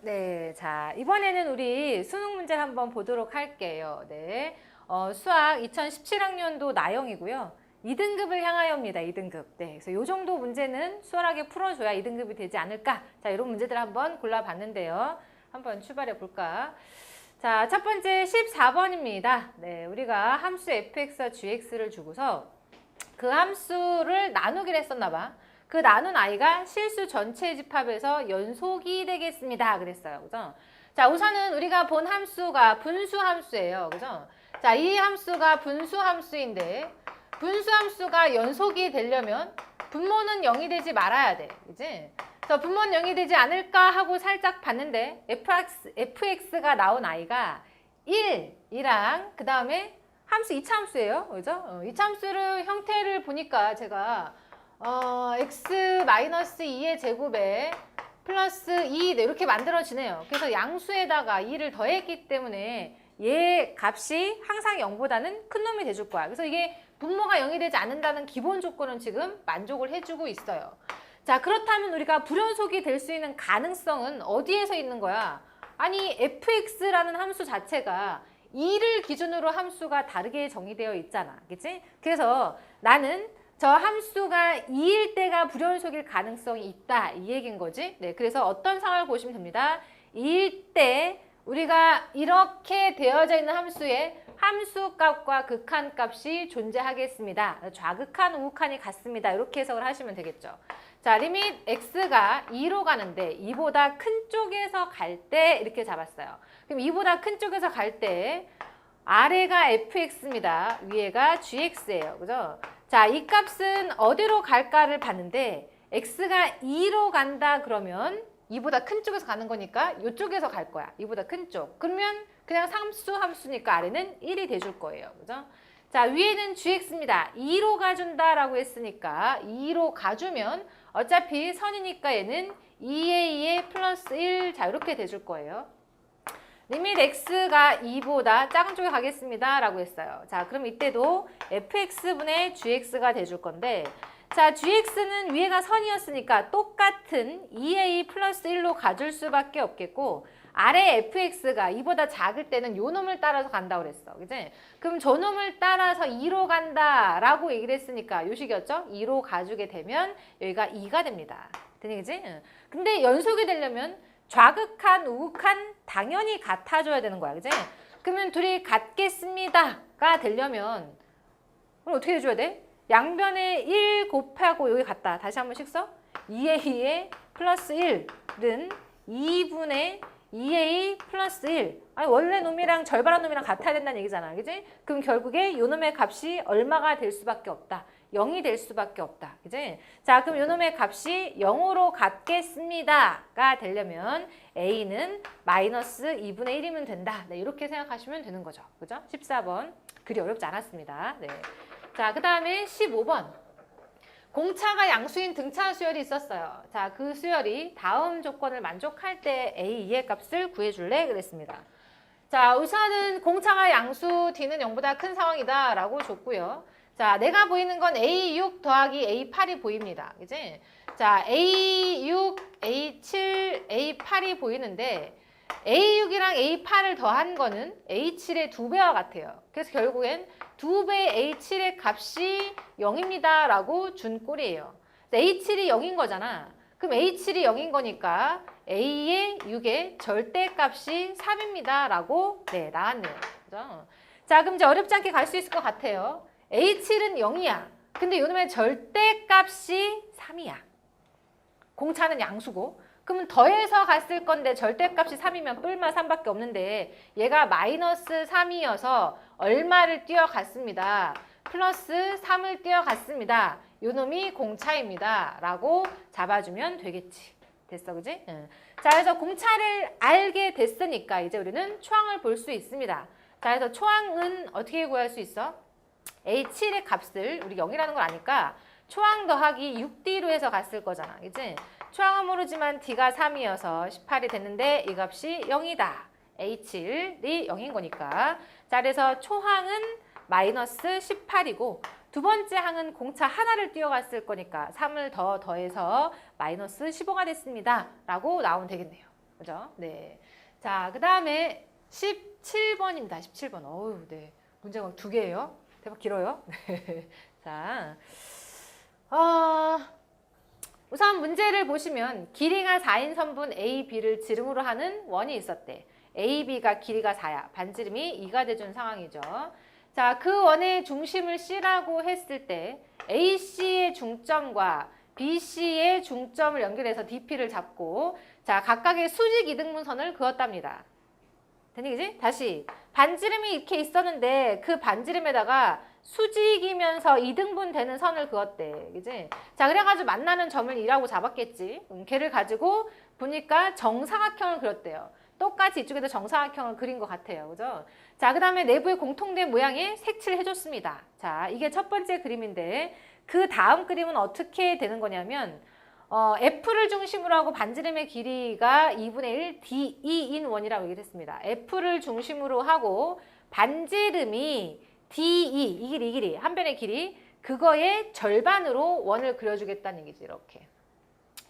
네, 자, 이번에는 우리 수능 문제를 한번 보도록 할게요. 네. 수학 2017학년도 나형이고요. 2등급을 향하여입니다. 2등급. 네, 그래서 이 정도 문제는 수월하게 풀어줘야 2등급이 되지 않을까. 자, 이런 문제들 한번 골라봤는데요. 한번 출발해 볼까. 자, 첫 번째 14번입니다. 네, 우리가 함수 fx와 gx를 주고서 그 함수를 나누기를 했었나 봐. 그 나눈 i가 실수 전체 집합에서 연속이 되겠습니다. 그랬어요. 그죠? 자, 우선은 우리가 본 함수가 분수 함수예요. 그죠? 자, 이 함수가 분수 함수인데 분수 함수가 연속이 되려면 분모는 0이 되지 말아야 돼. 그지? 그래서 분모는 0이 되지 않을까 하고 살짝 봤는데 fx가 나온 i가 1이랑 그 다음에 함수 이차함수예요. 그죠? 이차함수를 형태를 보니까 제가 x-2의 제곱에 플러스 2 이렇게 만들어지네요. 그래서 양수에다가 2를 더했기 때문에 얘 값이 항상 0보다는 큰 놈이 돼줄 거야. 그래서 이게 분모가 0이 되지 않는다는 기본 조건은 지금 만족을 해주고 있어요. 자, 그렇다면 우리가 불연속이 될 수 있는 가능성은 어디에서 있는 거야? 아니, fx라는 함수 자체가 2를 기준으로 함수가 다르게 정의되어 있잖아. 그치? 그래서 나는 저 함수가 2일 때가 불연속일 가능성이 있다. 이 얘기인 거지. 네, 그래서 어떤 상황을 보시면 됩니다. 2일 때 우리가 이렇게 되어져 있는 함수에 함수값과 극한값이 존재하겠습니다. 좌극한, 우극한이 같습니다. 이렇게 해석을 하시면 되겠죠. 자, 리밋 x가 2로 가는데 2보다 큰 쪽에서 갈 때 이렇게 잡았어요. 그럼 2보다 큰 쪽에서 갈 때 아래가 fx입니다. 위에가 gx예요. 그죠? 자, 이 값은 어디로 갈까를 봤는데 x가 2로 간다 그러면 2보다 큰 쪽에서 가는 거니까 이쪽에서 갈 거야. 2보다 큰 쪽. 그러면 그냥 함수니까 아래는 1이 돼줄 거예요. 그죠? 자, 위에는 gx입니다. 2로 가준다라고 했으니까 2로 가주면 어차피 선이니까 얘는 2a 플러스 1. 자, 이렇게 돼줄 거예요. 리밋 x가 2보다 작은 쪽에 가겠습니다. 라고 했어요. 자, 그럼 이때도 fx분의 gx가 돼줄 건데 자, gx는 위에가 선이었으니까 똑같은 2a 플러스 1로 가줄 수밖에 없겠고 아래 fx가 2보다 작을 때는 요 놈을 따라서 간다고 그랬어. 그지? 그럼 저 놈을 따라서 2로 간다라고 얘기를 했으니까 요 식이었죠? 2로 가주게 되면 여기가 2가 됩니다. 되니 그지? 근데 연속이 되려면 좌극한, 우극한 당연히 같아줘야 되는 거야. 그지? 그러면 둘이 같겠습니다가 되려면 그럼 어떻게 해줘야 돼? 양변에 1 곱하고 여기 같다. 다시 한 번씩 써. 2a 플러스 1은 2분의 2a 플러스 1. 아니, 원래 놈이랑 절반한 놈이랑 같아야 된다는 얘기잖아. 그지? 그럼 결국에 요 놈의 값이 얼마가 될 수밖에 없다. 0이 될 수밖에 없다. 그지? 자, 그럼 요 놈의 값이 0으로 같겠습니다가 되려면 a는 마이너스 2분의 1이면 된다. 네, 이렇게 생각하시면 되는 거죠. 그죠? 14번. 그리 어렵지 않았습니다. 네. 자, 그 다음에 15번. 공차가 양수인 등차 수열이 있었어요. 자, 그 수열이 다음 조건을 만족할 때 a2의 값을 구해줄래? 그랬습니다. 자, 우선은 공차가 양수 D는 0보다 큰 상황이다 라고 줬고요. 자, 내가 보이는 건 A6 더하기 A8이 보입니다. 그지? 자, A6, A7, A8이 보이는데 A6이랑 A8을 더한 거는 A7의 2배와 같아요. 그래서 결국엔 2배 A7의 값이 0입니다 라고 준 꼴이에요. A7이 0인 거잖아. 그럼 A7이 0인 거니까 A의 6의 절대값이 3입니다 라고 네, 나왔네요. 그죠? 자, 그럼 이제 어렵지 않게 갈 수 있을 것 같아요. A7은 0이야. 근데 요놈의 절대값이 3이야. 공차는 양수고. 그러면 더해서 갔을 건데 절대값이 3이면 뿔마 3밖에 없는데 얘가 마이너스 3이어서 얼마를 뛰어갔습니다. 플러스 3을 뛰어갔습니다. 요놈이 공차입니다. 라고 잡아주면 되겠지. 됐어, 그지? 응. 자, 그래서 공차를 알게 됐으니까 이제 우리는 초항을 볼 수 있습니다. 자, 그래서 초항은 어떻게 구할 수 있어? A7의 값을 우리 0이라는 걸 아니까 초항 더하기 6D로 해서 갔을 거잖아. 그치? 초항은 모르지만 D가 3이어서 18이 됐는데 이 값이 0이다. A7이 0인 거니까. 자, 그래서 초항은 마이너스 18이고 두 번째 항은 공차 하나를 띄어갔을 거니까 3을 더해서 마이너스 15가 됐습니다. 라고 나오면 되겠네요. 그죠? 네. 자, 그 다음에 17번입니다. 17번. 어우, 네. 문제가 2개예요. 대박 길어요. 네. 자, 우선 문제를 보시면 길이가 4인 선분 A, B를 지름으로 하는 원이 있었대. A, B가 길이가 4야. 반지름이 2가 돼준 상황이죠. 자, 그 원의 중심을 C라고 했을 때 AC의 중점과 BC의 중점을 연결해서 DP를 잡고 자, 각각의 수직 이등분선을 그었답니다. 되니 그지? 다시 반지름이 이렇게 있었는데 그 반지름에다가 수직이면서 이등분 되는 선을 그었대. 그지? 자, 그래가지고 만나는 점을 2라고 잡았겠지. 걔를 가지고 보니까 정사각형을 그렸대요. 똑같이 이쪽에도 정사각형을 그린 것 같아요. 그죠? 자, 그 다음에 내부에 공통된 모양의 색칠을 해줬습니다. 자, 이게 첫 번째 그림인데 그 다음 그림은 어떻게 되는 거냐면 F를 중심으로 하고 반지름의 길이가 2분의 1 DE인 원이라고 얘기를 했습니다. F를 중심으로 하고 반지름이 DE, 이 길이, 한 변의 길이 그거의 절반으로 원을 그려주겠다는 얘기지. 이렇게.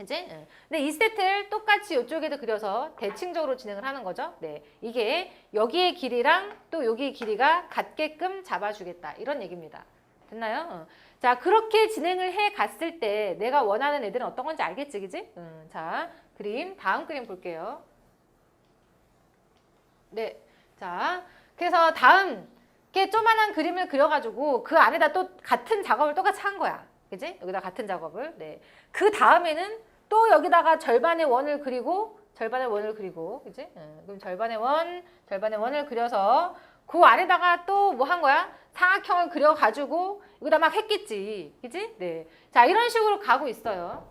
이제 근데 이 세트를 똑같이 이쪽에도 그려서 대칭적으로 진행을 하는 거죠. 네, 이게 여기의 길이랑 또 여기의 길이가 같게끔 잡아주겠다 이런 얘기입니다. 됐나요? 자, 그렇게 진행을 해 갔을 때 내가 원하는 애들은 어떤 건지 알겠지, 그지? 자, 다음 그림 볼게요. 네, 자, 그래서 다음 이렇게 조만한 그림을 그려가지고 그 안에다 또 같은 작업을 똑같이 한 거야. 그지? 여기다 같은 작업을. 네. 그 다음에는 또 여기다가 절반의 원을 그리고 그지? 그럼 절반의 원을 그려서 그 안에다가 또 뭐 한 거야? 사각형을 그려가지고 여기다 막 했겠지. 그지? 네. 자, 이런 식으로 가고 있어요.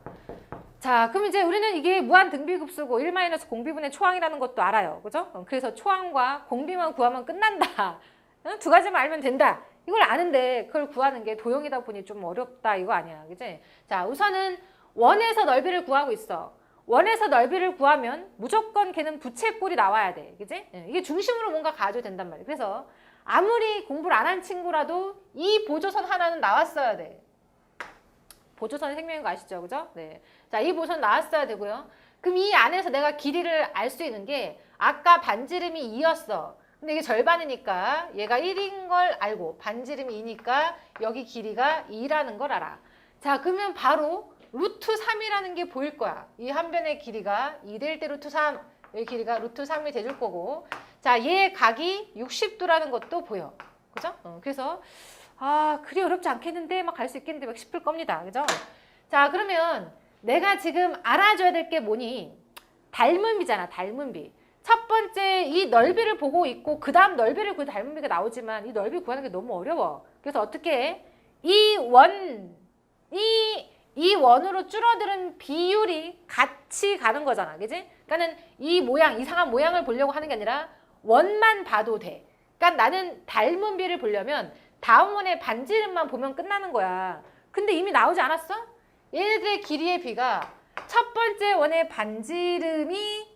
자, 그럼 이제 우리는 이게 무한 등비급수고 1-공비분의 초항이라는 것도 알아요. 그죠? 그래서 초항과 공비만 구하면 끝난다. 두 가지만 알면 된다. 이걸 아는데 그걸 구하는 게 도형이다 보니 좀 어렵다 이거 아니야. 그지? 자, 우선은 원에서 넓이를 구하고 있어. 원에서 넓이를 구하면 무조건 걔는 부채꼴이 나와야 돼. 그지? 이게 중심으로 뭔가 가져야 된단 말이야. 그래서 아무리 공부를 안 한 친구라도 이 보조선 하나는 나왔어야 돼. 보조선이 생명인 거 아시죠? 그죠? 네. 자, 이 보조선 나왔어야 되고요. 그럼 이 안에서 내가 길이를 알 수 있는 게 아까 반지름이 2였어. 근데 이게 절반이니까 얘가 1인 걸 알고 반지름이 2니까 여기 길이가 2라는 걸 알아. 자, 그러면 바로 루트 3이라는 게 보일 거야. 이 한 변의 길이가 2 될 때 루트 3, 여기 길이가 루트 3이 돼줄 거고 자, 얘의 각이 60도라는 것도 보여. 그죠? 그래서 그리 어렵지 않겠는데 막 갈 수 있겠는데 막 싶을 겁니다. 그죠? 자, 그러면 내가 지금 알아줘야 될 게 뭐니? 닮음비잖아, 닮음비. 첫 번째 이 넓이를 보고 있고 그 다음 넓이를 구해 닮은비가 나오지만 이 넓이 구하는 게 너무 어려워. 그래서 어떻게 해? 이 원으로 줄어드는 비율이 같이 가는 거잖아. 그지? 그러니까는 이 모양, 이상한 모양을 보려고 하는 게 아니라 원만 봐도 돼. 그러니까 나는 닮은비를 보려면 다음 원의 반지름만 보면 끝나는 거야. 근데 이미 나오지 않았어? 얘네들의 길이의 비가 첫 번째 원의 반지름이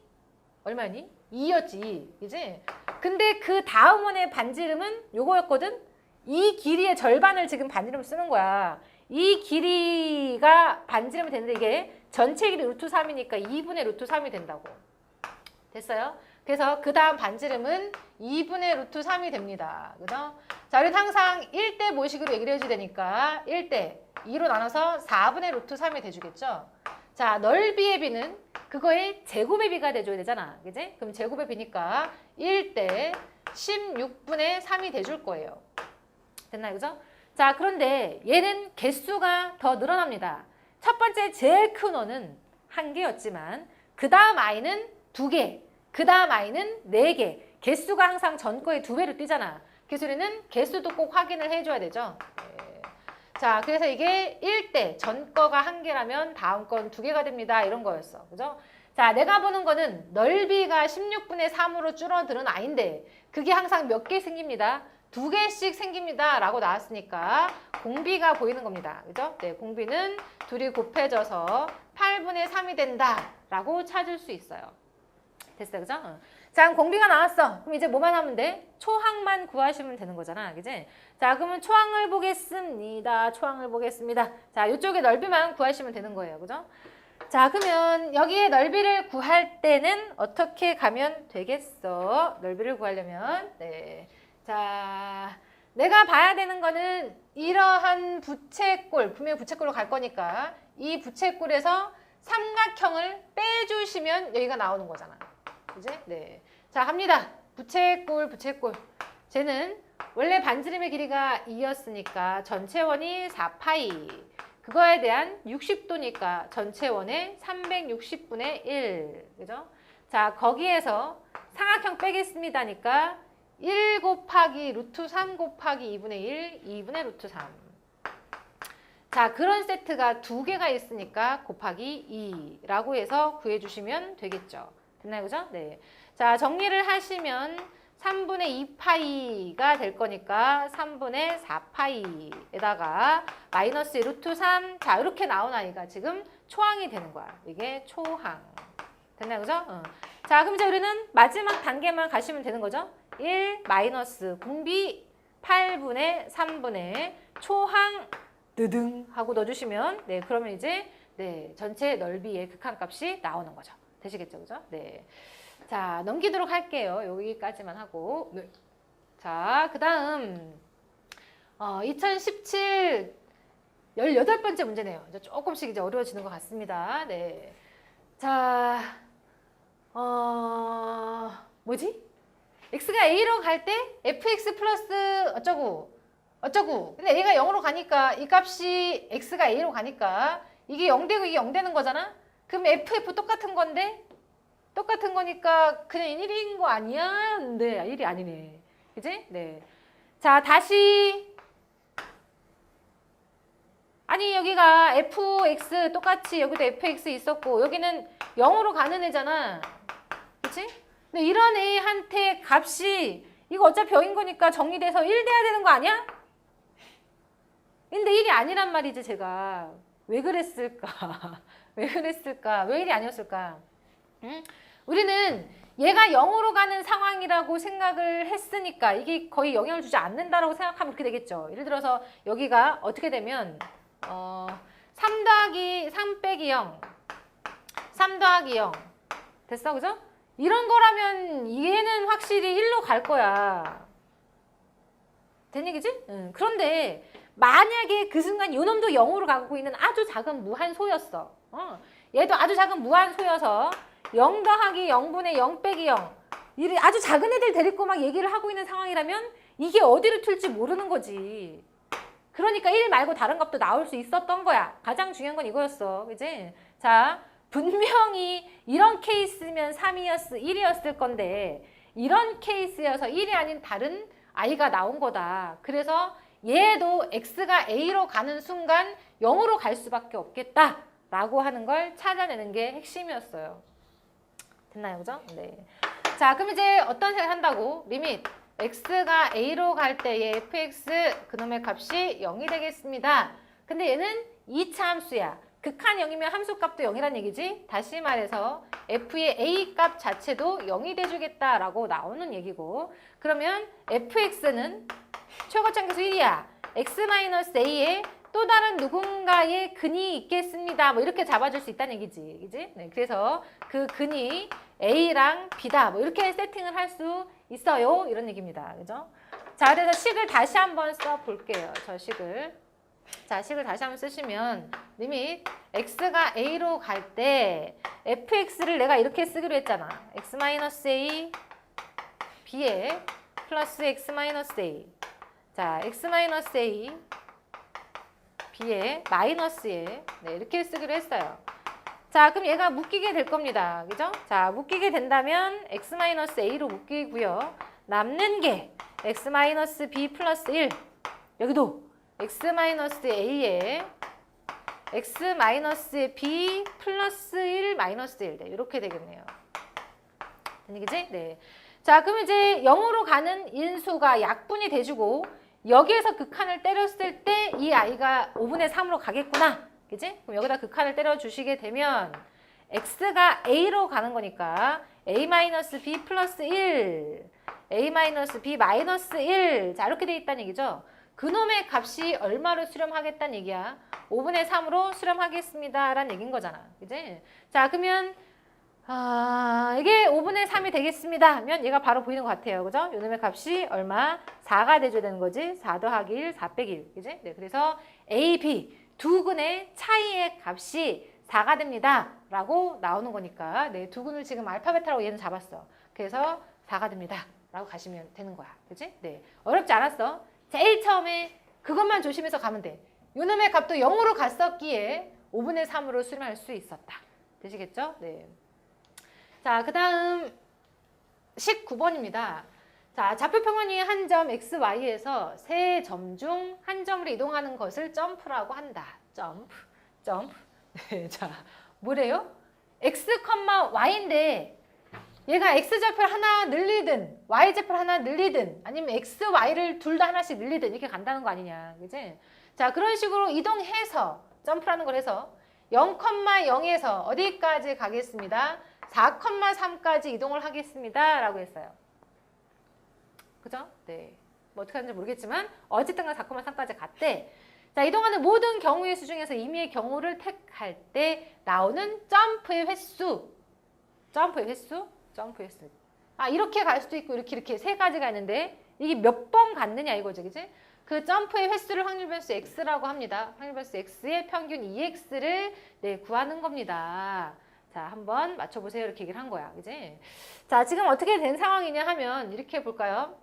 얼마니? 2였지. 그지? 근데 그 다음 원의 반지름은 요거였거든? 이 길이의 절반을 지금 반지름 쓰는 거야. 이 길이가 반지름이 되는데 이게 전체 길이 루트 3이니까 2분의 루트 3이 된다고. 됐어요? 그래서 그 다음 반지름은 2분의 루트 3이 됩니다. 그죠? 자, 우리는 항상 1대 모식으로 얘기를 해줘야 되니까 1대 2로 나눠서 4분의 루트 3이 돼주겠죠? 자, 넓이의 비는 그거의 제곱의 비가 돼줘야 되잖아. 그지? 그럼 제곱의 비니까 1대 16분의 3이 돼줄 거예요. 됐나요? 그죠? 자, 그런데 얘는 개수가 더 늘어납니다. 첫 번째 제일 큰 원은 1개였지만 그 다음 i는 2개, 그 다음 i는 4개. 개수가 항상 전 거의 2배로 뛰잖아. 그래서 우리는 개수도 꼭 확인을 해줘야 되죠. 네. 자, 그래서 이게 1대 전 거가 1개라면 다음 건 2개가 됩니다. 이런 거였어. 그죠? 자, 내가 보는 거는 넓이가 16분의 3으로 줄어드는 i인데 그게 항상 몇 개 생깁니다. 2개씩 생깁니다. 라고 나왔으니까 공비가 보이는 겁니다. 그죠? 네, 공비는 둘이 곱해져서 8분의 3이 된다. 라고 찾을 수 있어요. 됐어요. 그죠? 자, 그럼 공비가 나왔어. 그럼 이제 뭐만 하면 돼? 초항만 구하시면 되는 거잖아. 그지? 자, 그러면 초항을 보겠습니다. 초항을 보겠습니다. 자, 이쪽에 넓이만 구하시면 되는 거예요. 그죠? 자, 그러면 여기에 넓이를 구할 때는 어떻게 가면 되겠어? 넓이를 구하려면. 네. 자, 내가 봐야 되는 거는 이러한 부채꼴, 분명히 부채꼴로 갈 거니까 이 부채꼴에서 삼각형을 빼주시면 여기가 나오는 거잖아. 그지? 네. 자, 합니다. 부채꼴, 부채꼴. 쟤는 원래 반지름의 길이가 2였으니까 전체 원이 4파이. 그거에 대한 60도니까 전체 원의 360분의 1. 그죠? 자, 거기에서 삼각형 빼겠습니다니까 1 곱하기 루트 3 곱하기 2분의 1, 2분의 루트 3. 자, 그런 세트가 두 개가 있으니까 곱하기 2라고 해서 구해주시면 되겠죠. 됐나요? 그죠? 네. 자, 정리를 하시면 3분의 2파이가 될 거니까 3분의 4파이에다가 마이너스 루트 3. 자, 이렇게 나온 아이가 지금 초항이 되는 거야. 이게 초항. 됐나요? 그죠? 자, 그럼 이제 우리는 마지막 단계만 가시면 되는 거죠. 1 마이너스 공비 8분의 3분의 초항 드등 하고 넣어주시면 네, 그러면 이제 네, 전체 넓이의 극한값이 나오는 거죠. 되시겠죠? 그죠? 네. 자, 넘기도록 할게요. 여기까지만 하고. 네. 자, 그 다음 2017 18번째 문제네요. 이제 조금씩 이제 어려워지는 것 같습니다. 네. 자, 뭐지? x가 a로 갈 때 fx 플러스 어쩌고 어쩌고. 근데 a가 0으로 가니까 이 값이 x가 a로 가니까 이게 0되고 이게 0 되는 거잖아? 그럼 ff 똑같은 건데? 똑같은 거니까 그냥 1인 거 아니야? 네, 1이 아니네. 그지? 네. 자, 다시. 아니, 여기가 fx 똑같이 여기도 fx 있었고 여기는 0으로 가는 애잖아. 그치? 근데 이런 애한테 값이 이거 어차피 0인 거니까 정리돼서 1 돼야 되는 거 아니야? 근데 1이 아니란 말이지, 제가. 왜 그랬을까? 왜 그랬을까? 왜 1이 아니었을까? 응? 우리는 얘가 0으로 가는 상황이라고 생각을 했으니까 이게 거의 영향을 주지 않는다라고 생각하면 그렇게 되겠죠. 예를 들어서 여기가 어떻게 되면 3 더하기 3 빼기 0 3 더하기 0 됐어? 그죠? 이런 거라면 얘는 확실히 1로 갈 거야. 된 얘기지? 응. 그런데 만약에 그 순간 요 놈도 0으로 가고 있는 아주 작은 무한소였어. 얘도 아주 작은 무한소여서 0 더하기 0분의 0 빼기 0 이 아주 작은 애들 데리고 막 얘기를 하고 있는 상황이라면 이게 어디를 튈지 모르는 거지. 그러니까 1 말고 다른 값도 나올 수 있었던 거야. 가장 중요한 건 이거였어. 그지? 자, 분명히 이런 케이스면 1이었을 건데 이런 케이스여서 1이 아닌 다른 i가 나온 거다. 그래서 얘도 x가 a로 가는 순간 0으로 갈 수밖에 없겠다라고 하는 걸 찾아내는 게 핵심이었어요. 됐나요? 그죠? 네. 자, 그럼 이제 어떤 생각 한다고? 리밋 x가 a로 갈 때의 fx 그놈의 값이 0이 되겠습니다. 근데 얘는 2차 함수야. 극한 0이면 함수값도 0이란 얘기지. 다시 말해서 f의 a 값 자체도 0이 돼주겠다라고 나오는 얘기고, 그러면 fx는 최고점계수 1이야. x-a에 또 다른 누군가의 근이 있겠습니다. 뭐 이렇게 잡아줄 수 있다는 얘기지. 그지? 네, 그래서 그 근이 A랑 B다. 뭐 이렇게 세팅을 할 수 있어요. 이런 얘기입니다. 그죠? 자, 그래서 식을 다시 한번 써볼게요. 저 식을. 자, 식을 다시 한번 쓰시면 리밋 x가 a로 갈 때 fx를 내가 이렇게 쓰기로 했잖아. x-a b에 플러스 x-a. 자, x-a b에 마이너스에 네, 이렇게 쓰기로 했어요. 자, 그럼 얘가 묶이게 될 겁니다. 그죠? 자, 묶이게 된다면 x-a로 묶이고요. 남는 게 x-b 플러스 1. 여기도 x-a에 x-b 플러스 1 마이너스 1. 네, 이렇게 되겠네요. 되겠지? 네. 자, 그럼 이제 0으로 가는 인수가 약분이 돼주고 여기에서 극한을 때렸을 때 이 아이가 5분의 3으로 가겠구나. 그치? 그럼 여기다 극한을 때려주시게 되면 x가 a로 가는 거니까 a-b 플러스 1, a-b 마이너스 1. 자, 이렇게 돼 있다는 얘기죠. 그놈의 값이 얼마로 수렴하겠다는 얘기야? 5분의 3으로 수렴하겠습니다. 라는 얘기인 거잖아. 그지? 자, 그러면 이게 5분의 3이 되겠습니다 하면 얘가 바로 보이는 것 같아요. 그죠? 요놈의 값이 얼마? 4가 돼줘야 되는 거지. 4 더하기 1, 4 빼기 1. 그지? 네, 그래서 A, B 두 근의 차이의 값이 4가 됩니다. 라고 나오는 거니까 네, 두 근을 지금 알파, 베타라고 얘는 잡았어. 그래서 4가 됩니다. 라고 가시면 되는 거야. 그지? 네. 어렵지 않았어. 제일 처음에 그것만 조심해서 가면 돼. 요놈의 값도 0으로 갔었기에 5분의 3으로 수렴할 수 있었다. 되시겠죠? 네. 자, 그 다음 19번입니다. 자, 좌표 평면이 한 점 XY에서 세 점 중 한 점으로 이동하는 것을 점프라고 한다. 점프. 네, 자, 뭐래요? X, Y인데 얘가 X좌표를 하나 늘리든 Y좌표를 하나 늘리든 아니면 X, Y를 둘 다 하나씩 늘리든 이렇게 간다는 거 아니냐. 그지? 자, 그런 식으로 이동해서 점프라는 걸 해서 0,0에서 어디까지 가겠습니다? 4,3까지 이동을 하겠습니다. 라고 했어요. 그죠? 네. 뭐 어떻게 하는지 모르겠지만 어쨌든 4,3까지 갔대. 자, 이동하는 모든 경우의 수 중에서 임의의 경우를 택할 때 나오는 점프의 횟수. 이렇게 갈 수도 있고 이렇게 세 가지가 있는데 이게 몇 번 갔느냐 이거죠. 그지? 그 점프의 횟수를 확률 변수 x라고 합니다. 확률 변수 x의 평균 2x를 네, 구하는 겁니다. 자, 한번 맞춰보세요. 이렇게 얘기를 한 거야. 그지? 자, 지금 어떻게 된 상황이냐 하면 이렇게 볼까요?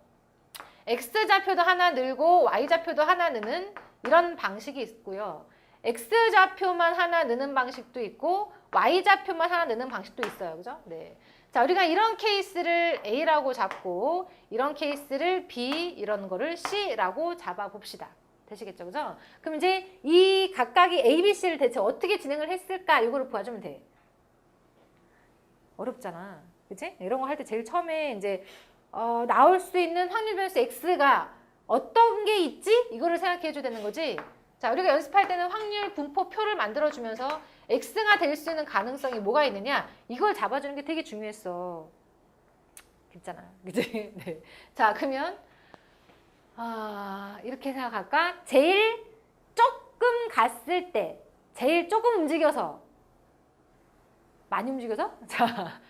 x좌표도 하나 늘고 y좌표도 하나 느는 이런 방식이 있고요. x좌표만 하나 느는 방식도 있고 y좌표만 하나 느는 방식도 있어요. 그죠? 네. 자, 우리가 이런 케이스를 A라고 잡고 이런 케이스를 B, 이런 거를 C라고 잡아봅시다. 되시겠죠? 그죠? 그럼 이제 이 각각이 A, B, C를 대체 어떻게 진행을 했을까? 이거를 보아주면 돼. 어렵잖아. 그치? 이런 거 할 때 제일 처음에 이제 나올 수 있는 확률 변수 X가 어떤 게 있지? 이거를 생각해 줘야 되는 거지. 자, 우리가 연습할 때는 확률 분포표를 만들어주면서 X가 될 수 있는 가능성이 뭐가 있느냐? 이걸 잡아주는 게 되게 중요했어. 괜찮아. 그치? 네. 자, 그러면 이렇게 생각할까? 제일 조금 갔을 때, 제일 조금 움직여서 많이 움직여서? 자,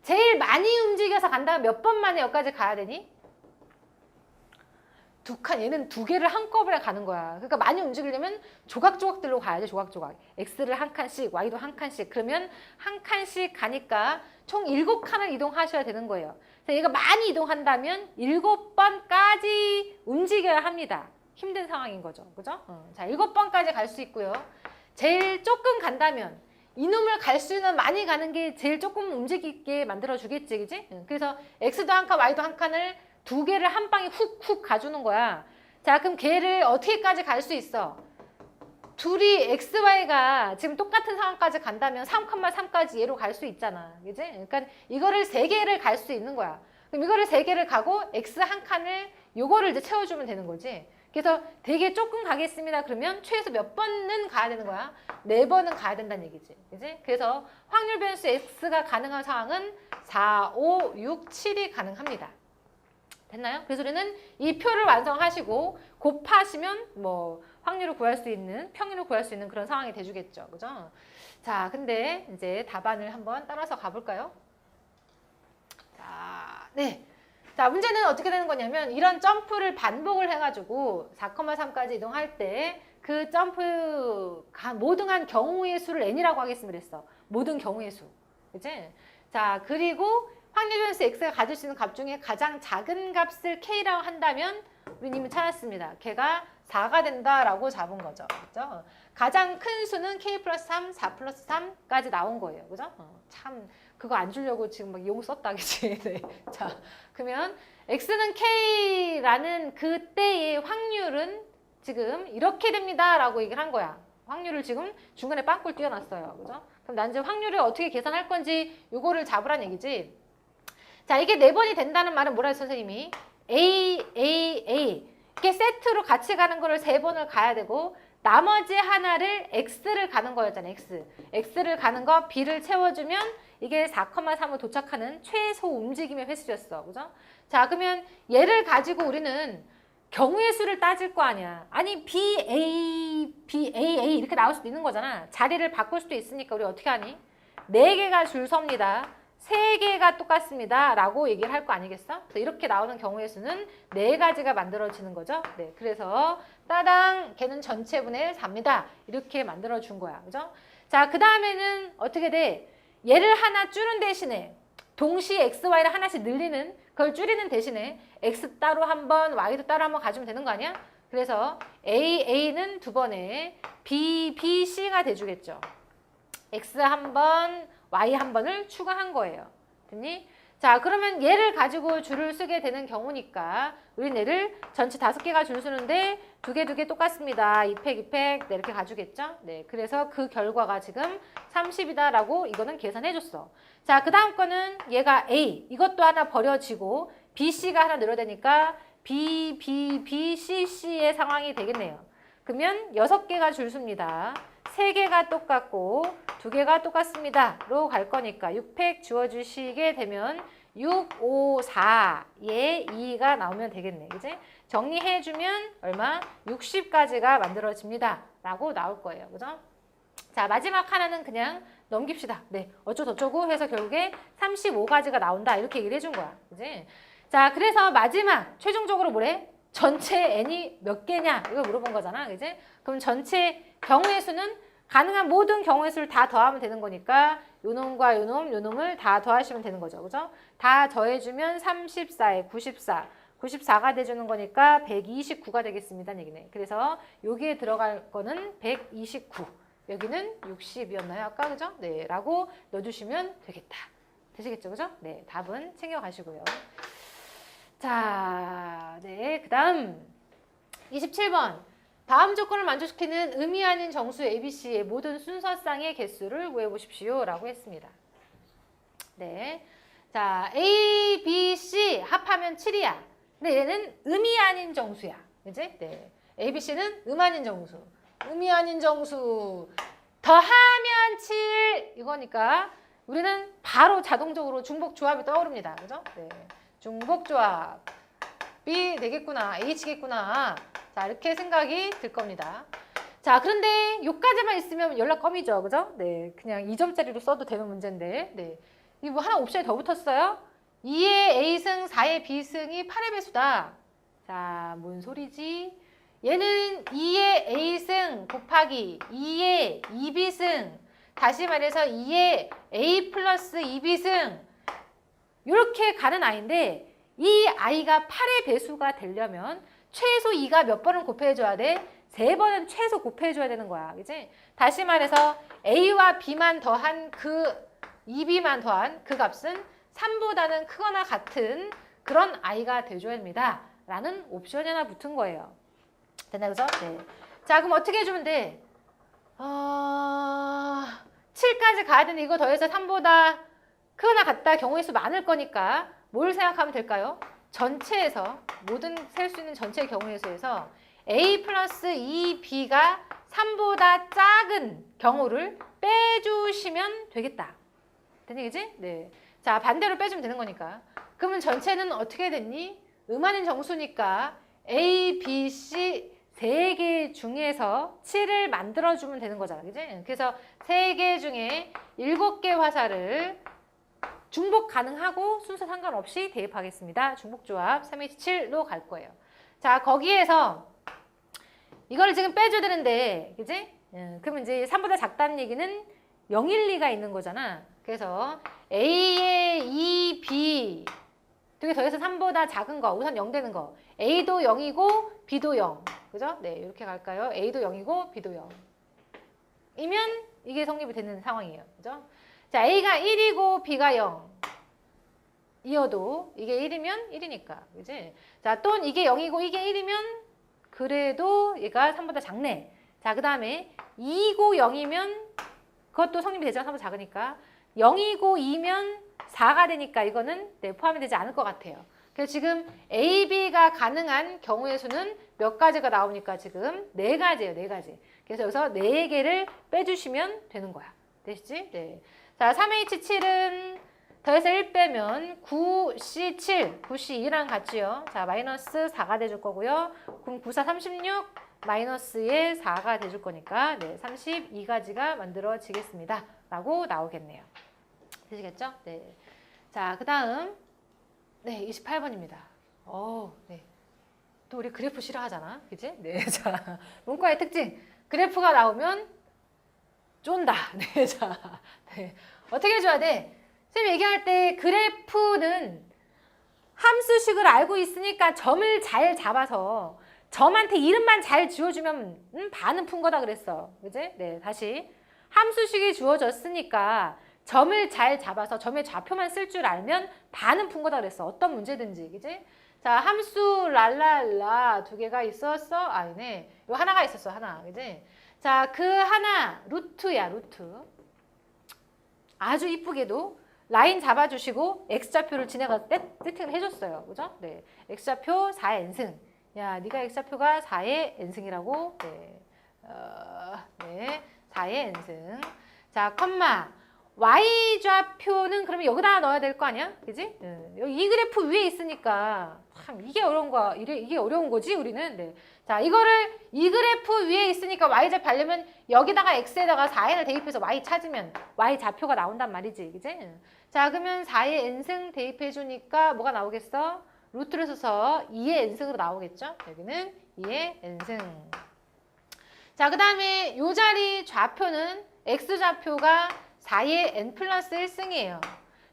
제일 많이 움직여서 간다면 몇 번 만에 여기까지 가야 되니? 얘는 두 개를 한꺼번에 가는 거야. 그러니까 많이 움직이려면 조각조각들로 가야지, 조각조각. X를 한 칸씩, Y도 한 칸씩. 그러면 한 칸씩 가니까 총 7칸을 이동하셔야 되는 거예요. 그래서 얘가 많이 이동한다면 7번까지 움직여야 합니다. 힘든 상황인 거죠. 그죠? 자, 7번까지 갈 수 있고요. 제일 조금 간다면 이놈을 갈 수 있는 많이 가는 게 제일 조금 움직이게 만들어주겠지, 그지? 그래서 X도 한 칸, Y도 한 칸을 두 개를 한 방에 훅훅 가주는 거야. 자, 그럼 걔를 어떻게까지 갈 수 있어? 둘이 X, Y가 지금 똑같은 상황까지 간다면 3,3까지 얘로 갈 수 있잖아. 그지? 그러니까 이거를 세 개를 갈 수 있는 거야. 그럼 이거를 세 개를 가고 X 한 칸을 요거를 이제 채워주면 되는 거지. 그래서 되게 조금 가겠습니다. 그러면 최소 몇 번은 가야 되는 거야? 4번은 가야 된다는 얘기지. 그지? 그래서 확률 변수 X가 가능한 상황은 4, 5, 6, 7이 가능합니다. 됐나요? 그래서 우리는 이 표를 완성하시고 곱하시면 뭐 확률을 구할 수 있는, 평균을 구할 수 있는 그런 상황이 돼주겠죠. 그죠? 자, 근데 이제 답안을 한번 따라서 가볼까요? 자, 네. 자, 문제는 어떻게 되는 거냐면 이런 점프를 반복을 해가지고 4,3까지 이동할 때 그 점프 모든 경우의 수를 n이라고 하겠습니다. 그랬어. 모든 경우의 수. 그치? 자, 그리고 확률 변수 x가 가질 수 있는 값 중에 가장 작은 값을 k라고 한다면 우리 이미 찾았습니다. 걔가 4가 된다라고 잡은 거죠. 그죠? 가장 큰 수는 k 플러스 3, 4 플러스 3까지 나온 거예요. 그죠? 참 그거 안 주려고 지금 막 용 썼다. 그치? 네. 자, 그러면 x는 k라는 그때의 확률은 지금 이렇게 됩니다. 라고 얘기를 한 거야. 확률을 지금 중간에 빵꾸를 띄워놨어요. 그죠? 그럼 난 이제 확률을 어떻게 계산할 건지 요거를 잡으란 얘기지. 자, 이게 4번이 된다는 말은 뭐라 했어, 선생님이? A. 이렇게 세트로 같이 가는 거를 3번을 가야 되고 나머지 하나를 X를 가는 거였잖아, X. X를 가는 거 B를 채워주면 이게 4,3을 도착하는 최소 움직임의 횟수였어. 그죠? 자, 그러면 얘를 가지고 우리는 경우의 수를 따질 거 아니야. 아니, BA 이렇게 나올 수도 있는 거잖아. 자리를 바꿀 수도 있으니까 우리 어떻게 하니? 4개가 줄 섭니다. 3개가 똑같습니다. 라고 얘기를 할 거 아니겠어? 이렇게 나오는 경우의 수는 4가지가 만들어지는 거죠. 네, 그래서 따당 걔는 전체분의 4입니다. 이렇게 만들어준 거야. 그죠? 자, 그 다음에는 어떻게 돼? 얘를 하나 줄은 대신에 동시에 x, y를 하나씩 늘리는 그걸 줄이는 대신에 x 따로 한 번, y도 따로 한 번 가주면 되는 거 아니야? 그래서 a는 2번에 b, c가 돼주겠죠. x 한 번, y 한 번을 추가한 거예요. 됐니? 자, 그러면 얘를 가지고 줄을 쓰게 되는 경우니까 우린 얘를 전체 5개가 줄 쓰는데 2개 똑같습니다. 2팩 네, 이렇게 가주겠죠? 네, 그래서 그 결과가 지금 30이다라고 이거는 계산해줬어. 자, 그 다음 거는 얘가 A, 이것도 하나 버려지고 BC가 하나 늘어나니까 B, C, C의 상황이 되겠네요. 그러면 6개가 줄 씁니다. 3개가 똑같고 2개가 똑같습니다. 로 갈 거니까 6팩 지워주시게 되면 6, 5, 4에 2가 나오면 되겠네. 그지? 정리해주면 얼마? 60까지가 만들어집니다. 라고 나올 거예요. 그죠? 자, 마지막 하나는 그냥 넘깁시다. 네, 어쩌고저쩌고 해서 결국에 35가지가 나온다. 이렇게 얘기를 해준 거야. 그지? 자, 그래서 마지막 최종적으로 뭐래? 전체 n이 몇 개냐? 이걸 물어본 거잖아. 그지? 그럼 전체 경우의 수는 가능한 모든 경우의 수를 다 더하면 되는 거니까 요놈과 요놈을 다 더하시면 되는 거죠. 그죠? 다 더해주면 34에 94. 94가 돼주는 거니까 129가 되겠습니다. 얘기네. 그래서 여기에 들어갈 거는 129. 여기는 60이었나요? 아까 그죠? 네, 라고 넣어주시면 되겠다. 되시겠죠? 그죠? 네, 답은 챙겨가시고요. 자, 네, 그 다음 27번. 다음 조건을 만족시키는 의미 아닌 정수 ABC의 모든 순서쌍의 개수를 구해보십시오. 라고 했습니다. 네. 자, A, B, C 합하면 7이야. 근데 얘는 의미 아닌 정수야. 그지? 네. A, B, C는 아닌 정수. 의미 아닌 정수. 더하면 7. 이거니까 우리는 바로 자동적으로 중복조합이 떠오릅니다. 그죠? 네. 중복조합. B 되겠구나. H겠구나. 자, 이렇게 생각이 들 겁니다. 자, 그런데 요까지만 있으면 연락 껌이죠. 그죠? 네. 그냥 2점짜리로 써도 되는 문제인데. 네. 이거 뭐 하나 옵션이 더 붙었어요? 2의 A승, 4의 B승이 8의 배수다. 자, 뭔 소리지? 얘는 2의 A승 곱하기 2의 2B승. 다시 말해서 2의 A 플러스 2B승. 이렇게 가는 아이인데 이 아이가 8의 배수가 되려면 최소 2가 몇 번을 곱해줘야 돼? 3번은 최소 곱해줘야 되는 거야. 그치? 다시 말해서 A와 B만 더한 2B만 더한 그 값은 3보다는 크거나 같은 그런 아이가 돼줘야 됩니다. 라는 옵션이 하나 붙은 거예요. 됐나, 그죠? 네. 자, 그럼 어떻게 해주면 돼? 7까지 가야 되는데 이거 더해서 3보다 크거나 같다 경우의 수 많을 거니까 뭘 생각하면 될까요? 전체에서 모든 셀 수 있는 전체 경우의 수에서 A 플러스 2B가 3보다 작은 경우를 빼주시면 되겠다. 됐니, 그지? 네. 자, 반대로 빼주면 되는 거니까. 그러면 전체는 어떻게 됐니? 아닌 정수니까 A, B, C 3개 중에서 7을 만들어주면 되는 거잖아. 그지? 그래서 3개 중에 7개 화살을 중복 가능하고 순서 상관없이 대입하겠습니다. 중복조합 3H7로 갈 거예요. 자, 거기에서 이거를 지금 빼줘야 되는데, 그지? 그러면 이제 3보다 작다는 얘기는 0, 1, 2가 있는 거잖아. 그래서 A에 2, B 두 개 더해서 3보다 작은 거, 우선 0 되는 거. A도 0이고 B도 0. 그죠? 네, 이렇게 갈까요? A도 0이고 B도 0. 이면 이게 성립이 되는 상황이에요. 그죠? 자, A가 1이고 B가 0. 이어도 이게 1이면 1이니까. 그지? 자, 또는 이게 0이고 이게 1이면 그래도 얘가 3보다 작네. 자, 그 다음에 2고 0이면 그것도 성립이 되지만 3보다 작으니까 0이고 2면 4가 되니까 이거는 포함이 되지 않을 것 같아요. 그래서 지금 A, B가 가능한 경우의 수는 몇 가지가 나오니까 지금 4가지예요. 4가지. 그래서 여기서 4개를 빼주시면 되는 거야. 되시지? 네. 자, 3H7은 더해서 1 빼면 9C7, 9C2랑 같지요. 자, 마이너스 4가 돼줄 거고요. 그럼 9, 4, 36, 마이너스의 4가 돼줄 거니까 네, 32가지가 만들어지겠습니다. 라고 나오겠네요. 되시겠죠? 네. 자, 그 다음 네, 28번입니다. 네. 또 우리 그래프 싫어하잖아. 그치? 네. 자, 문과의 특징. 그래프가 나오면 쫀다. 네. 자, 네. 어떻게 해줘야 돼? 선생님 얘기할 때 그래프는 함수식을 알고 있으니까 점을 잘 잡아서 점한테 이름만 잘 지어주면 반은 푼 거다 그랬어. 그지? 네, 다시. 함수식이 주어졌으니까 점을 잘 잡아서 점의 좌표만 쓸 줄 알면 반은 푼 거다 그랬어. 어떤 문제든지. 그지? 자, 함수 랄랄라 2개가 있었어? 아니네. 이거 하나가 있었어. 하나. 그지? 자, 그 하나 루트야. 루트. 아주 이쁘게도 라인 잡아주시고 x좌표를 지네가 세팅을 해줬어요. 그죠? 네. x좌표 4의 n승. 야, 네가 x좌표가 4의 n승이라고. 네. 네. 4의 n승. 자, 컴마. y좌표는 그러면 여기다 넣어야 될 거 아니야? 그지? 여기 이 그래프 위에 있으니까 참 이게 어려운 거야. 이게 어려운 거지, 우리는. 네. 자, 이거를 이 그래프 위에 있으니까 y좌표 하려면 여기다가 x에다가 4n을 대입해서 y 찾으면 y좌표가 나온단 말이지. 그지? 자, 그러면 4의 n승 대입해 주니까 뭐가 나오겠어? 루트를 써서 2의 n승으로 나오겠죠? 여기는 2의 n승. 자, 그 다음에 요 자리 좌표는 x좌표가 4의 n 플러스 1승이에요.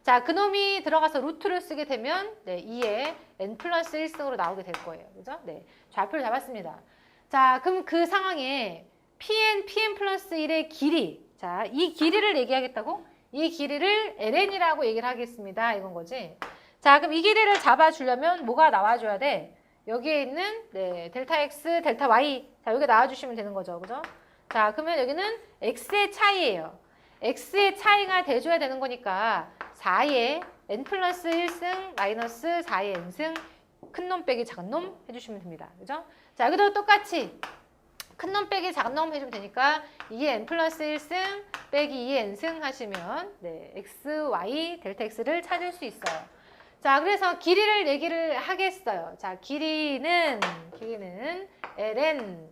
자, 그놈이 들어가서 루트를 쓰게 되면 네, 2의 n 플러스 1승으로 나오게 될 거예요. 그죠? 네, 좌표를 잡았습니다. 자, 그럼 그 상황에 pn 플러스 1의 길이. 자, 이 길이를 얘기하겠다고? 이 길이를 ln이라고 얘기를 하겠습니다. 이건 거지. 자, 그럼 이 길이를 잡아주려면 뭐가 나와줘야 돼? 여기에 있는 네, 델타 x, 델타 y. 자, 여기 나와주시면 되는 거죠. 그죠? 자, 그러면 여기는 x의 차이예요. x의 차이가 돼줘야 되는 거니까 4의 n 플러스 1승 마이너스 4의 n승 큰 놈 빼기 작은 놈 해주시면 됩니다. 그죠? 자, 여기도 똑같이 큰 놈 빼기 작은 놈 해주면 되니까 2의 n 플러스 1승 빼기 2의 n승 하시면 네, x, y, 델타 x를 찾을 수 있어요. 자, 그래서 길이를 얘기를 하겠어요. 자, 길이는 ln.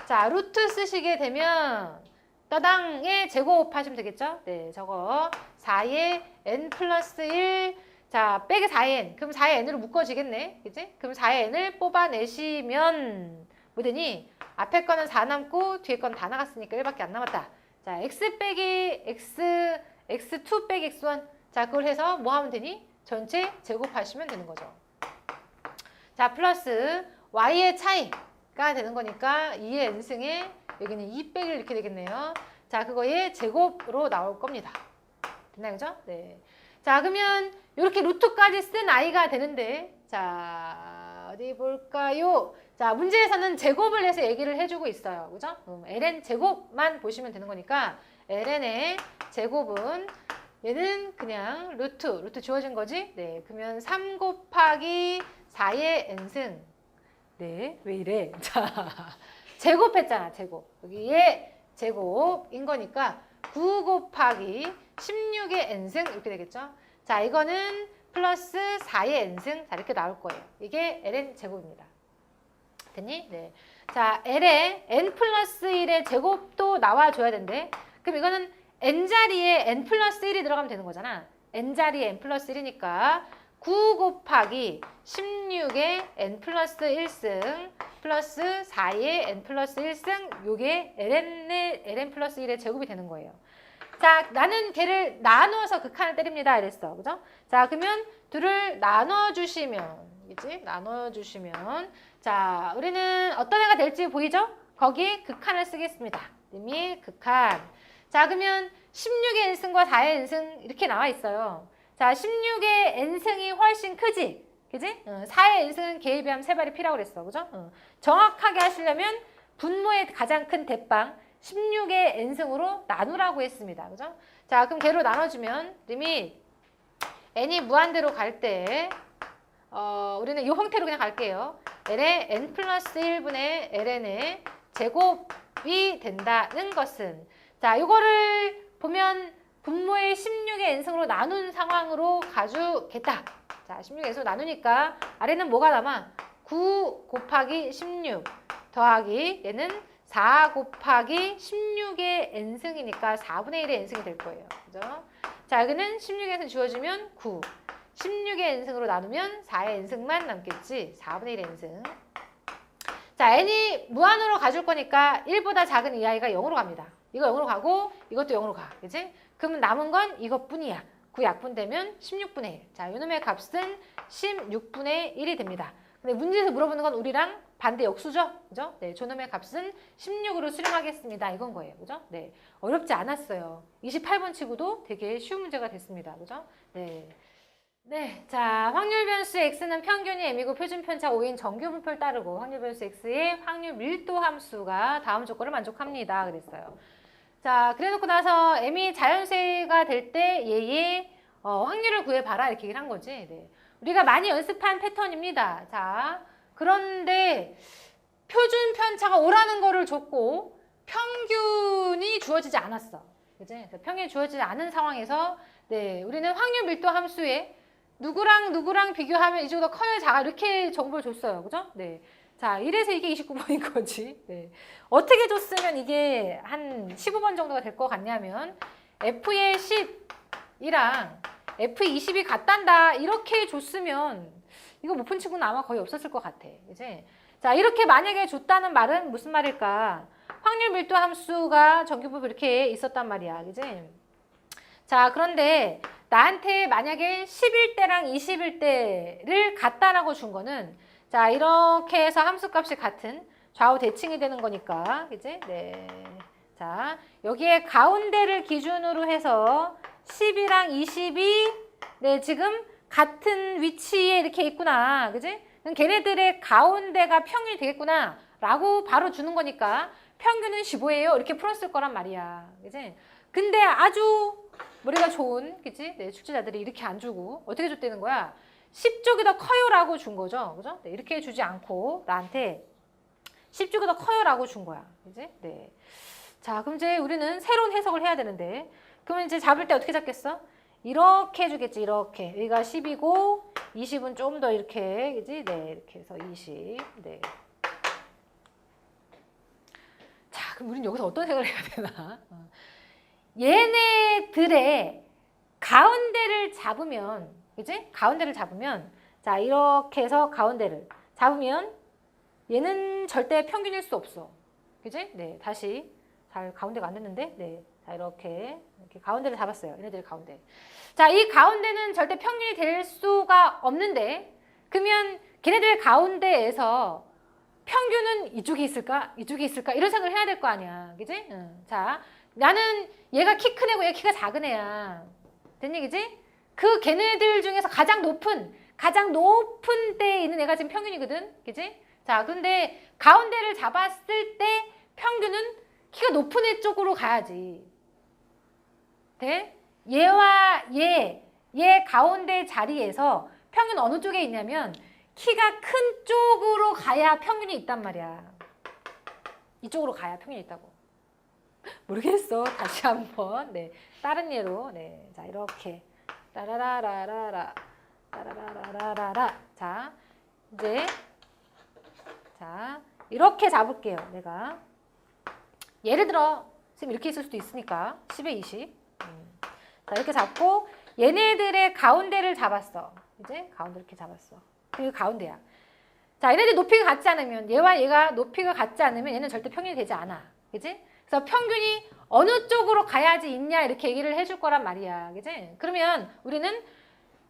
자, 루트 쓰시게 되면 따당의 제곱 하시면 되겠죠? 네, 저거 4의 n 플러스 1. 자, 빼기 4의 n. 그럼 4의 n으로 묶어지겠네. 그치? 그럼 4의 n을 뽑아내시면 뭐 되니? 앞에 거는 4 남고 뒤에 건 다 나갔으니까 1밖에 안 남았다. 자, x 빼기 x, x2 빼기 x1. 자, 그걸 해서 뭐 하면 되니? 전체 제곱하시면 되는 거죠. 자, 플러스 y의 차이가 되는 거니까 2의 n승에 여기는 2 빼기 이렇게 되겠네요. 자, 그거의 제곱으로 나올 겁니다. 됐나요? 그죠? 네. 자, 그러면 이렇게 루트까지 쓴 i가 되는데, 자, 어디 볼까요? 자, 문제에서는 제곱을 해서 얘기를 해주고 있어요. 그죠? ln 제곱만 보시면 되는 거니까, ln의 제곱은 얘는 그냥 루트 주어진 거지? 네. 그러면 3 곱하기 4의 n승. 네. 왜 이래? 자. 제곱했잖아, 제곱. 여기에 제곱인 거니까 9 곱하기 16의 n승 이렇게 되겠죠? 자, 이거는 플러스 4의 n승. 자, 이렇게 나올 거예요. 이게 ln 제곱입니다. 됐니? 네. 자, l의 n 플러스 1의 제곱도 나와줘야 된대. 그럼 이거는 n자리에 n 플러스 1이 들어가면 되는 거잖아. n자리에 n 플러스 1이니까 9 곱하기 16의 n 플러스 1승 플러스 4의 n 플러스 1승 요게 ln 플러스 1의 제곱이 되는 거예요. 자, 나는 걔를 나누어서 극한을 때립니다. 이랬어. 그죠? 자, 그러면 둘을 나눠주시면 그치? 나눠주시면 자, 우리는 어떤 애가 될지 보이죠? 거기에 극한을 쓰겠습니다. 이미 극한. 자, 그러면 16의 n승과 4의 n승 이렇게 나와 있어요. 자, 16의 n승이 훨씬 크지? 그지? 4의 n승은 걔에 비하면 3발이 피라고 그랬어. 그죠? 정확하게 하시려면 분모의 가장 큰 대빵 16의 n승으로 나누라고 했습니다. 그죠? 자, 그럼 걔로 나눠주면 리밋 n이 무한대로 갈 때 우리는 이 형태로 그냥 갈게요. l의 n 플러스 1분의 ln의 제곱이 된다는 것은 자, 이거를 보면 분모의 16의 n승으로 나눈 상황으로 가주겠다. 자, 16의 n승으로 나누니까 아래는 뭐가 남아? 9 곱하기 16 더하기 얘는 4 곱하기 16의 n승이니까 4분의 1의 n승이 될 거예요. 그죠? 자, 여기는 16의 n승 지워지면 9. 16의 n승으로 나누면 4의 n승만 남겠지. 4분의 1의 n승. 자, n이 무한으로 가줄 거니까 1보다 작은 이 아이가 0으로 갑니다. 이거 0으로 가고 이것도 0으로 가. 그치? 그러면 남은 건 이것뿐이야. 9 약분되면 16분의 1. 자, 요놈의 값은 16분의 1이 됩니다. 근데 문제에서 물어보는 건 우리랑 반대 역수죠? 그죠? 네, 저놈의 값은 16으로 수렴하겠습니다. 이건 거예요. 그죠? 네. 어렵지 않았어요. 28번 치고도 되게 쉬운 문제가 됐습니다. 그죠? 네. 네, 자, 확률 변수 x는 평균이 m이고 표준 편차 5인 정규 분표를 따르고 확률 변수 x의 확률 밀도 함수가 다음 조건을 만족합니다. 그랬어요. 자, 그래놓고 나서 m이 자연수가 될 때 얘의 확률을 구해봐라 이렇게 얘기를 한 거지. 네. 우리가 많이 연습한 패턴입니다. 자, 그런데 표준 편차가 5라는 거를 줬고 평균이 주어지지 않았어. 그치? 평균이 주어지지 않은 상황에서 네, 우리는 확률 밀도 함수에 누구랑 비교하면 이 정도 커요, 작아 이렇게 정보를 줬어요. 그죠? 네. 자, 이래서 이게 29번인 거지. 네. 어떻게 줬으면 이게 한 15번 정도가 될 것 같냐면 F의 10이랑 F의 20이 같단다 이렇게 줬으면 이거 못 푼 친구는 아마 거의 없었을 것 같아. 그치? 자, 이렇게 만약에 줬다는 말은 무슨 말일까? 확률 밀도 함수가 정규분표 이렇게 있었단 말이야. 그치? 자, 그런데 나한테 만약에 11대랑 21대를 같다라고 준 거는 자, 이렇게 해서 함수값이 같은 좌우 대칭이 되는 거니까. 그치? 네. 자, 여기에 가운데를 기준으로 해서 10이랑 20이 네, 지금 같은 위치에 이렇게 있구나. 그지? 그럼 걔네들의 가운데가 평균이 되겠구나. 라고 바로 주는 거니까 평균은 15예요. 이렇게 풀었을 거란 말이야. 그지? 근데 아주 머리가 좋은, 그치? 네, 출제자들이 이렇게 안 주고 어떻게 줬다는 거야? 10쪽이 더 커요 라고 준 거죠. 그죠? 네, 이렇게 주지 않고 나한테 10쪽이 더 커요 라고 준 거야. 그지? 네. 자, 그럼 이제 우리는 새로운 해석을 해야 되는데 그러면 이제 잡을 때 어떻게 잡겠어? 이렇게 해주겠지. 이렇게. 여기가 10이고 20은 좀 더 이렇게, 그지? 네, 이렇게 해서 20. 네. 자, 그럼 우리는 여기서 어떤 해석을 해야 되나? 얘네들의 가운데를 잡으면, 그지? 가운데를 잡으면, 자, 이렇게 해서 가운데를 잡으면 얘는 절대 평균일 수 없어. 그지? 네, 다시. 잘 가운데가 안 됐는데, 네. 자, 이렇게 가운데를 잡았어요. 얘네들 가운데. 자, 이 가운데는 절대 평균이 될 수가 없는데, 그러면 걔네들 가운데에서 평균은 이쪽에 있을까? 이쪽에 있을까? 이런 생각을 해야 될 거 아니야. 그지? 응. 자, 나는 얘가 키 큰 애고 얘가 키가 작은 애야. 된 얘기지? 그 걔네들 중에서 가장 높은 데에 있는 애가 지금 평균이거든. 그지? 자, 근데 가운데를 잡았을 때 평균은 키가 높은 애 쪽으로 가야지. 돼? 얘와 얘 가운데 자리에서 평균 어느 쪽에 있냐면 키가 큰 쪽으로 가야 평균이 있단 말이야. 이쪽으로 가야 평균이 있다고. 모르겠어. 다시 한번. 네. 다른 예로. 네. 자, 이렇게. 따라라라라라. 따라라라라라. 자, 이제. 자, 이렇게 잡을게요. 내가. 예를 들어, 지금 이렇게 있을 수도 있으니까. 10에 20. 자, 이렇게 잡고, 얘네들의 가운데를 잡았어. 이제 가운데 이렇게 잡았어. 그리고 가운데야. 자, 얘네들 높이가 같지 않으면, 얘와 얘가 높이가 같지 않으면 얘는 절대 평균이 되지 않아. 그지? 그래서 평균이 어느 쪽으로 가야지 있냐 이렇게 얘기를 해줄 거란 말이야. 그지? 그러면 우리는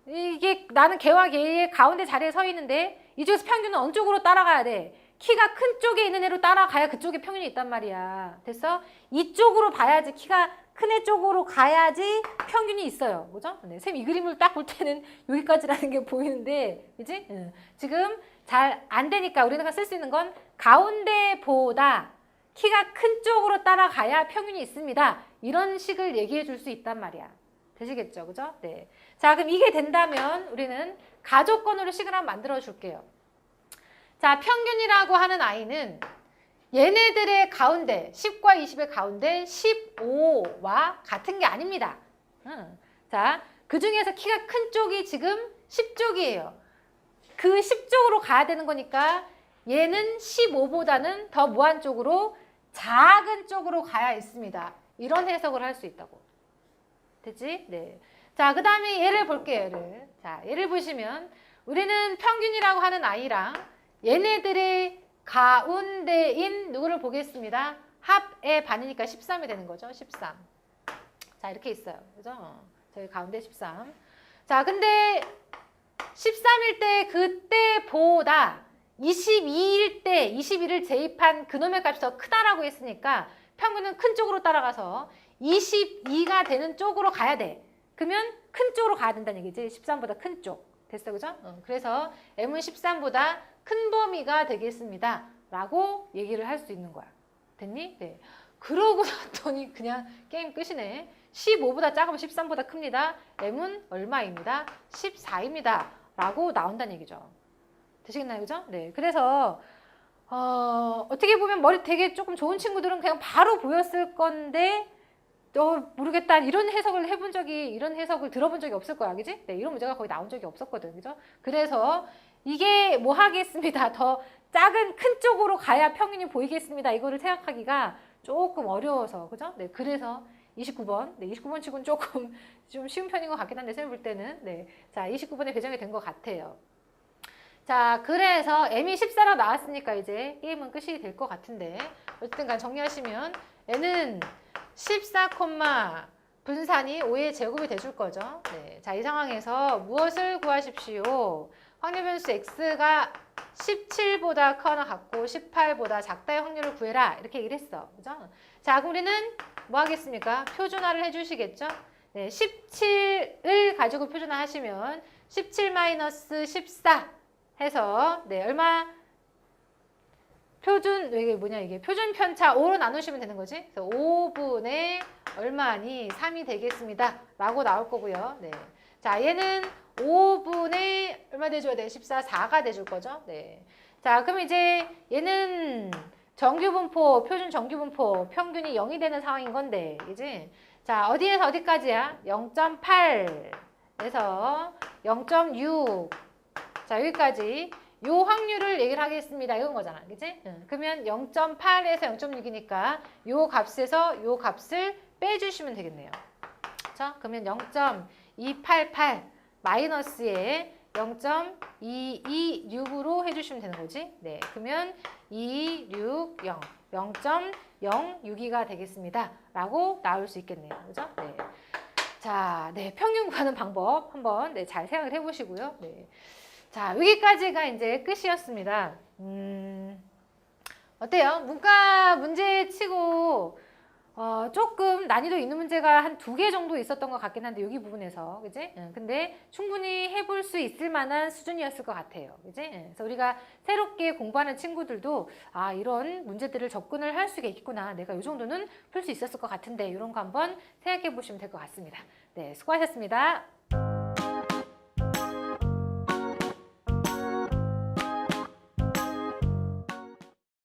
이게 나는 걔와 걔의 가운데 자리에 서 있는데 이쪽에서 평균은 어느 쪽으로 따라가야 돼? 키가 큰 쪽에 있는 애로 따라가야 그쪽에 평균이 있단 말이야. 됐어? 이쪽으로 봐야지 키가 큰 애 쪽으로 가야지 평균이 있어요. 그죠? 네, 쌤 이 그림을 딱 볼 때는 여기까지라는 게 보이는데 그지? 지금 잘 안 되니까 우리가 쓸 수 있는 건 가운데보다 키가 큰 쪽으로 따라가야 평균이 있습니다. 이런 식을 얘기해 줄 수 있단 말이야. 되시겠죠? 그죠? 네. 자, 그럼 이게 된다면 우리는 가조건으로 식을 한번 만들어 줄게요. 자, 평균이라고 하는 아이는 얘네들의 가운데, 10과 20의 가운데 15와 같은 게 아닙니다. 자, 그 중에서 키가 큰 쪽이 지금 10쪽이에요. 그 10쪽으로 가야 되는 거니까 얘는 15보다는 더 무한 쪽으로 작은 쪽으로 가야 있습니다. 이런 해석을 할 수 있다고. 됐지? 네. 자, 그 다음에 얘를 볼게요, 얘를. 자, 얘를 보시면 우리는 평균이라고 하는 아이랑 얘네들의 가운데인 누구를 보겠습니다. 합의 반이니까 13이 되는 거죠. 13. 자, 이렇게 있어요. 그죠? 저희 가운데 13. 자, 근데 13일 때 그때보다 22일 때 21을 대입한 그놈의 값이 더 크다라고 했으니까 평균은 큰 쪽으로 따라가서 22가 되는 쪽으로 가야 돼. 그러면 큰 쪽으로 가야 된다는 얘기지. 13보다 큰 쪽. 됐어, 그죠? 그래서 M은 13보다 큰 범위가 되겠습니다. 라고 얘기를 할 수 있는 거야. 됐니? 네. 그러고 났더니 그냥 게임 끝이네. 15보다 작으면 13보다 큽니다. M은 얼마입니다? 14입니다. 라고 나온다는 얘기죠. 되시겠나요? 그죠? 네. 그래서 어떻게 보면 머리 되게 조금 좋은 친구들은 그냥 바로 보였을 건데 모르겠다. 이런 해석을 해본 적이, 이런 해석을 들어본 적이 없을 거야. 그지? 네, 이런 문제가 거의 나온 적이 없었거든. 그죠? 그래서 이게 뭐 하겠습니다. 더 작은 큰 쪽으로 가야 평균이 보이겠습니다. 이거를 생각하기가 조금 어려워서. 그죠? 네, 그래서 29번. 네, 29번 치고는 조금 좀 쉬운 편인 것 같긴 한데, 쌤 볼 때는. 네. 자, 29번에 배정이 된 것 같아요. 자, 그래서 M이 14라고 나왔으니까 이제 게임은 끝이 될 것 같은데, 어쨌든 간 정리하시면 N은 14, 분산이 5의 제곱이 돼줄 거죠. 네. 자, 이 상황에서 무엇을 구하십시오? 확률 변수 X가 17보다 커나 같고 18보다 작다의 확률을 구해라. 이렇게 얘기를 했어. 그죠? 자, 그럼 우리는 뭐 하겠습니까? 표준화를 해주시겠죠? 네, 17을 가지고 표준화 하시면 17-14 해서 네, 얼마? 이게 뭐냐 이게 표준 편차 5로 나누시면 되는 거지. 그래서 5분의 얼마니 3이 되겠습니다. 라고 나올 거고요. 네. 자, 얘는 5분의 얼마 돼줘야 돼? 14, 4가 돼줄 거죠. 네. 자, 그럼 이제 얘는 정규분포, 표준 정규분포 평균이 0이 되는 상황인 건데, 그지? 자, 어디에서 어디까지야? 0.8에서 0.6. 자, 여기까지. 요 확률을 얘기를 하겠습니다. 이건 거잖아. 그치? 그러면 0.8에서 0.6이니까 요 값에서 요 값을 빼주시면 되겠네요. 그쵸? 그러면 0.288 마이너스에 0.226으로 해주시면 되는 거지. 네. 그러면 260, 0.062가 되겠습니다. 라고 나올 수 있겠네요. 그죠? 네. 자, 네. 평균 구하는 방법 한번 네, 잘 생각을 해보시고요. 네. 자, 여기까지가 이제 끝이었습니다. 어때요? 문과 문제 치고 조금 난이도 있는 문제가 한 2개 정도 있었던 것 같긴 한데 여기 부분에서 그지? 근데 충분히 해볼 수 있을 만한 수준이었을 것 같아요. 그지? 그래서 우리가 새롭게 공부하는 친구들도 아 이런 문제들을 접근을 할 수가 있겠구나. 내가 이 정도는 풀 수 있었을 것 같은데 이런 거 한번 생각해 보시면 될 것 같습니다. 네, 수고하셨습니다.